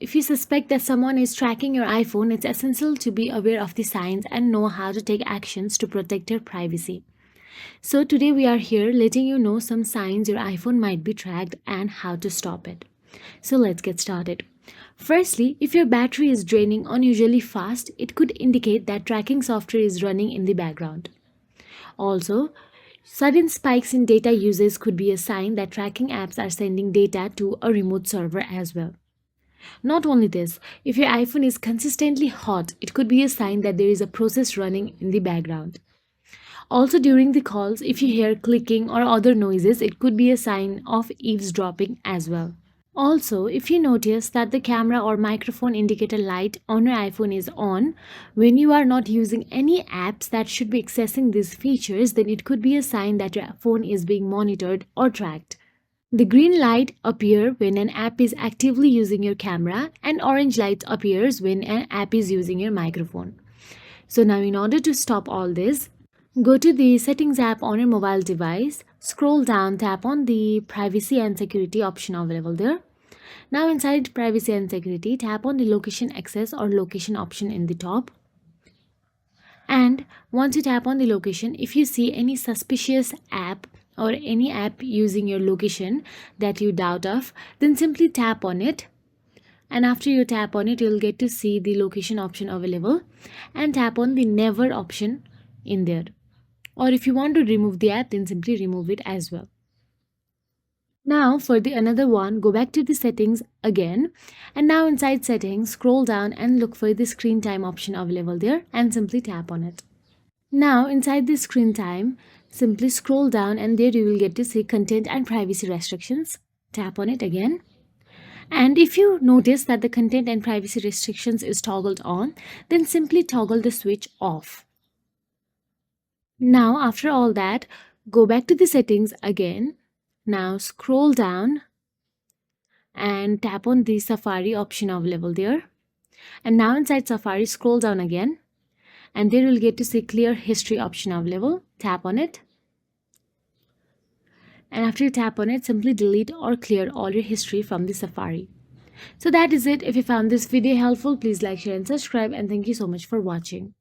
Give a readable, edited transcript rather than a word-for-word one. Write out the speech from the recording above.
If you suspect that someone is tracking your iPhone, it's essential to be aware of the signs and know how to take actions to protect your privacy. So, today we are here letting you know some signs your iPhone might be tracked and how to stop it. So, let's get started. Firstly, if your battery is draining unusually fast, it could indicate that tracking software is running in the background. Also, sudden spikes in data usage could be a sign that tracking apps are sending data to a remote server as well. Not only this, if your iPhone is consistently hot, it could be a sign that there is a process running in the background. Also, during the calls, if you hear clicking or other noises, it could be a sign of eavesdropping as well. Also, if you notice that the camera or microphone indicator light on your iPhone is on when you are not using any apps that should be accessing these features, then it could be a sign that your phone is being monitored or tracked. The green light appears when an app is actively using your camera, and orange light appears when an app is using your microphone. So now, in order to stop all this, go to the settings app on your mobile device, scroll down, tap on the privacy and security option available there. Now inside privacy and security, tap on the location access or location option in the top. And once you tap on the location, if you see any suspicious app or any app using your location that you doubt of, then simply tap on it. And after you tap on it, you'll get to see the location option available and tap on the never option in there. Or if you want to remove the app, then simply remove it as well. Now for the another one, go back to the settings again, and now inside settings, scroll down and look for the screen time option available there and simply tap on it. Now inside the screen time, simply scroll down and there you will get to see content and privacy restrictions. Tap on it again. And if you notice that the content and privacy restrictions is toggled on, then simply toggle the switch off. Now after all that, go back to the settings again. Now scroll down and tap on the Safari option available there. And now inside Safari, scroll down again. And there you'll get to see clear history option available. Tap on it. And after you tap on it, simply delete or clear all your history from the Safari. So that is it. If you found this video helpful, please like, share and subscribe. And thank you so much for watching.